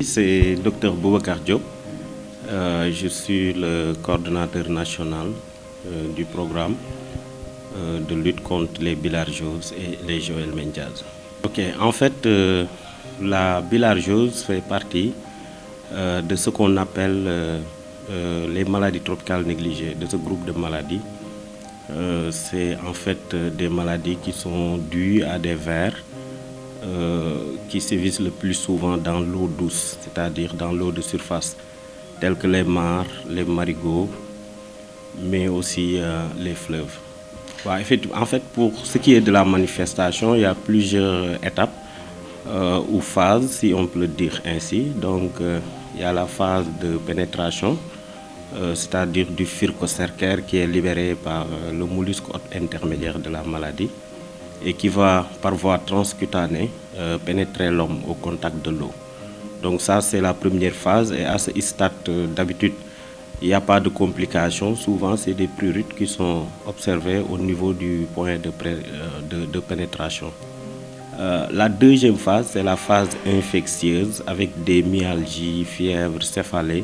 C'est Dr Boubacar Diop. Je suis le coordonnateur national du programme de lutte contre les bilharzioses et les joëlmendiases. Ok, en fait, la bilharziose fait partie de ce qu'on appelle les maladies tropicales négligées, de ce groupe de maladies. C'est en fait des maladies qui sont dues à des vers qui sévissent le plus souvent dans l'eau douce, c'est-à-dire dans l'eau de surface, telles que les mares, les marigots, mais aussi les fleuves. En fait, pour ce qui est de la manifestation, il y a plusieurs étapes ou phases, si on peut le dire ainsi. Donc, il y a la phase de pénétration, c'est-à-dire du phycocercaire qui est libéré par le mollusque intermédiaire de la maladie et qui va par voie transcutanée pénétrer l'homme au contact de l'eau. Donc ça, c'est la première phase et à ce stade, d'habitude, il n'y a pas de complications. Souvent, c'est des prurites qui sont observées au niveau du point de pénétration. La deuxième phase, c'est la phase infectieuse avec des myalgies, fièvres, céphalées.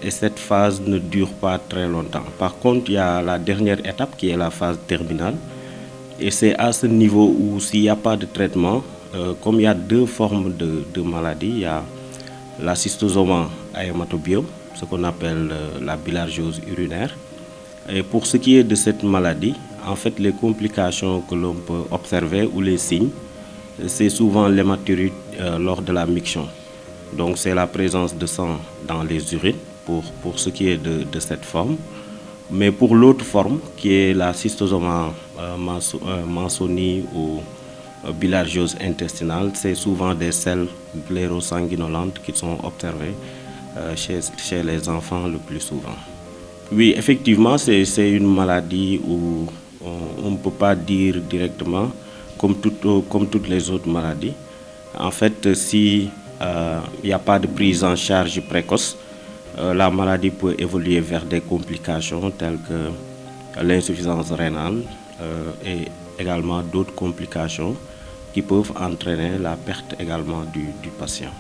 Et cette phase ne dure pas très longtemps. Par contre, il y a la dernière étape qui est la phase terminale. Et c'est à ce niveau où s'il n'y a pas de traitement, comme il y a deux formes de maladies, il y a la schistosoma haematobium, ce qu'on appelle la bilharziose urinaire. Et pour ce qui est de cette maladie, en fait, les complications que l'on peut observer ou les signes, c'est souvent l'hématurie lors de la miction. Donc c'est la présence de sang dans les urines pour ce qui est de cette forme. Mais pour l'autre forme, qui est la schistosoma mannsonii ou bilharziose intestinale, c'est souvent des selles glérosanguinolentes qui sont observées chez les enfants le plus souvent. Oui, effectivement, c'est une maladie où on ne peut pas dire directement, comme toutes les autres maladies. En fait, si il n'y a pas de prise en charge précoce, la maladie peut évoluer vers des complications telles que l'insuffisance rénale et également d'autres complications qui peuvent entraîner la perte également du patient.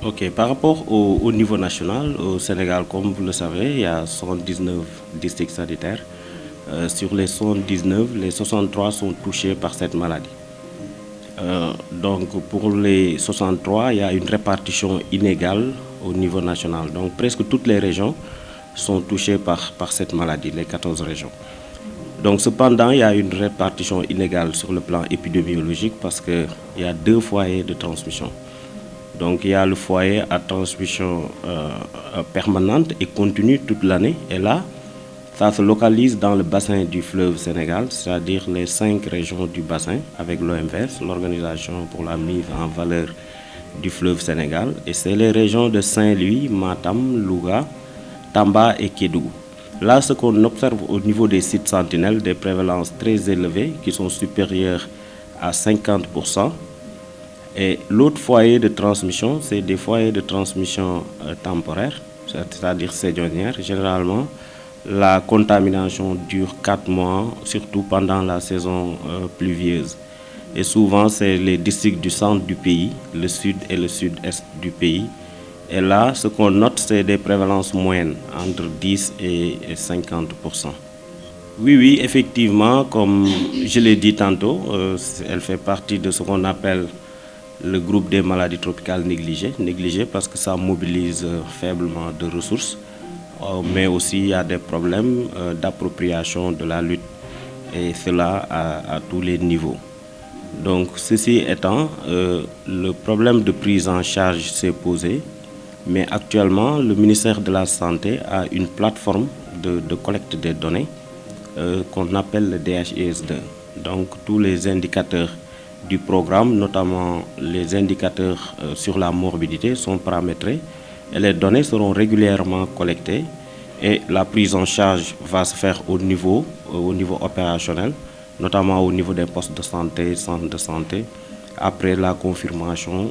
Ok, par rapport au niveau national, au Sénégal, comme vous le savez, il y a 79 districts sanitaires. Sur les 79, les 63 sont touchés par cette maladie. Donc pour les 63, il y a une répartition inégale au niveau national. Donc presque toutes les régions sont touchées par cette maladie, les 14 régions. Donc cependant, il y a une répartition inégale sur le plan épidémiologique parce qu'il y a deux foyers de transmission. Donc il y a le foyer à transmission permanente et continue toute l'année. Et là, ça se localise dans le bassin du fleuve Sénégal, c'est-à-dire les 5 régions du bassin avec l'OMVS, l'Organisation pour la mise en valeur du fleuve Sénégal. Et c'est les régions de Saint-Louis, Matam, Louga, Tamba et Kédougou. Là, ce qu'on observe au niveau des sites sentinelles, des prévalences très élevées qui sont supérieures à 50%. Et l'autre foyer de transmission, c'est des foyers de transmission temporaires, c'est-à-dire saisonnières. Généralement, la contamination dure 4 mois, surtout pendant la saison pluvieuse. Et souvent, c'est les districts du centre du pays, le sud et le sud-est du pays. Et là, ce qu'on note, c'est des prévalences moyennes, entre 10 et 50%. Oui, effectivement, comme je l'ai dit tantôt, elle fait partie de ce qu'on appelle le groupe des maladies tropicales négligées. Négligées parce que ça mobilise faiblement de ressources, mais aussi il y a des problèmes d'appropriation de la lutte, et cela à tous les niveaux. Donc, ceci étant, le problème de prise en charge s'est posé, mais actuellement, le ministère de la Santé a une plateforme de collecte des données qu'on appelle le DHIS2. Donc, tous les indicateurs du programme, notamment les indicateurs sur la morbidité, sont paramétrés et les données seront régulièrement collectées et la prise en charge va se faire au niveau opérationnel, notamment au niveau des postes de santé, centres de santé, après la confirmation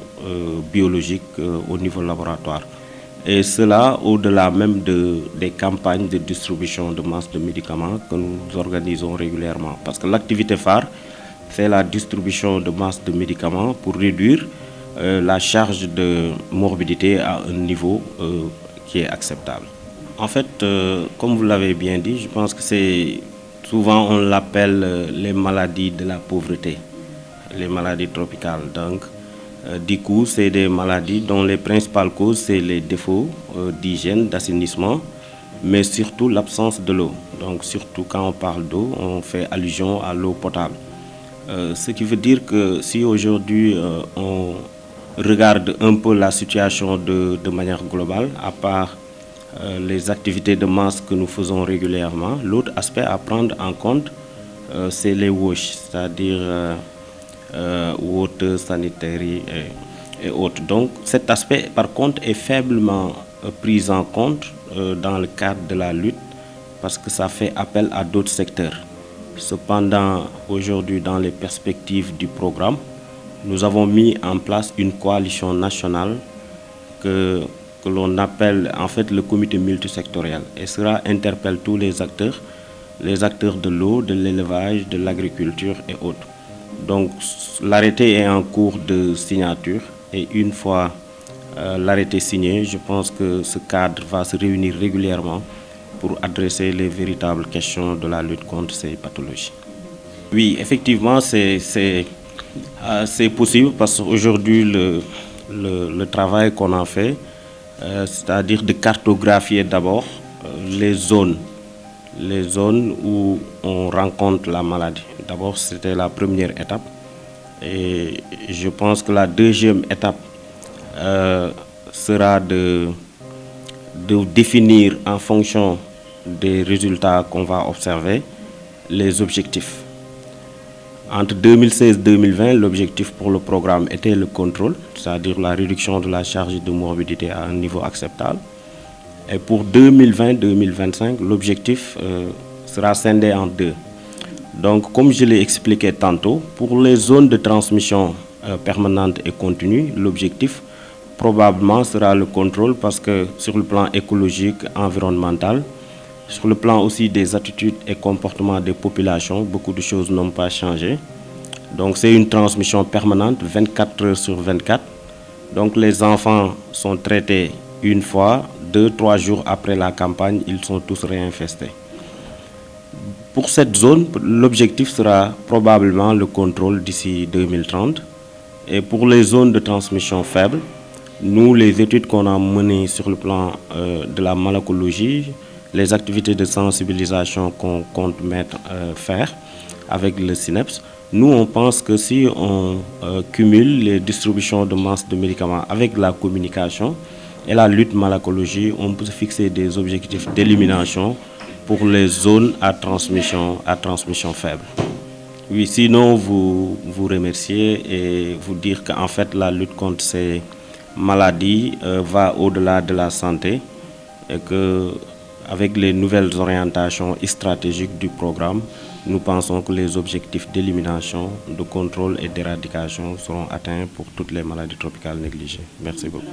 biologique au niveau laboratoire. Et cela au-delà même des campagnes de distribution de masse de médicaments que nous organisons régulièrement. Parce que l'activité phare, c'est la distribution de masse de médicaments pour réduire la charge de morbidité à un niveau qui est acceptable. En fait, comme vous l'avez bien dit, je pense que c'est souvent on l'appelle les maladies de la pauvreté, les maladies tropicales. Donc, du coup, c'est des maladies dont les principales causes, c'est les défauts d'hygiène, d'assainissement, mais surtout l'absence de l'eau. Donc, surtout quand on parle d'eau, on fait allusion à l'eau potable. Ce qui veut dire que si aujourd'hui on regarde un peu la situation de manière globale, à part les activités de masse que nous faisons régulièrement, l'autre aspect à prendre en compte, c'est les WASH, c'est-à-dire water, sanitary et autres. Donc cet aspect, par contre, est faiblement pris en compte dans le cadre de la lutte parce que ça fait appel à d'autres secteurs. Cependant, aujourd'hui, dans les perspectives du programme, nous avons mis en place une coalition nationale que l'on appelle en fait le comité multisectoriel. Et cela interpelle tous les acteurs de l'eau, de l'élevage, de l'agriculture et autres. Donc l'arrêté est en cours de signature et une fois l'arrêté signé, je pense que ce cadre va se réunir régulièrement pour adresser les véritables questions de la lutte contre ces pathologies. Oui, effectivement, c'est possible parce qu'aujourd'hui, le travail qu'on a fait, c'est-à-dire de cartographier d'abord les zones où on rencontre la maladie. D'abord, c'était la première étape. Et je pense que la deuxième étape sera de définir en fonction des résultats qu'on va observer les objectifs. Entre 2016 et 2020, l'objectif pour le programme était le contrôle, c'est-à-dire la réduction de la charge de morbidité à un niveau acceptable. Et pour 2020-2025, l'objectif sera scindé en deux. Donc, comme je l'ai expliqué tantôt, pour les zones de transmission permanente et continue, l'objectif probablement sera le contrôle parce que sur le plan écologique, environnemental, sur le plan aussi des attitudes et comportements des populations, beaucoup de choses n'ont pas changé. Donc c'est une transmission permanente, 24 heures sur 24. Donc les enfants sont traités une fois, 2-3 jours après la campagne, ils sont tous réinfestés. Pour cette zone, l'objectif sera probablement le contrôle d'ici 2030. Et pour les zones de transmission faible, nous, les études qu'on a menées sur le plan de la malacologie, les activités de sensibilisation qu'on compte faire avec le SNEIPS, nous on pense que si on cumule les distributions de masse de médicaments avec la communication et la lutte malacologie, on peut fixer des objectifs d'élimination pour les zones à transmission faible. Oui, sinon vous remercier et vous dire qu'en fait la lutte contre ces maladies va au-delà de la santé et que avec les nouvelles orientations stratégiques du programme, nous pensons que les objectifs d'élimination, de contrôle et d'éradication seront atteints pour toutes les maladies tropicales négligées. Merci beaucoup.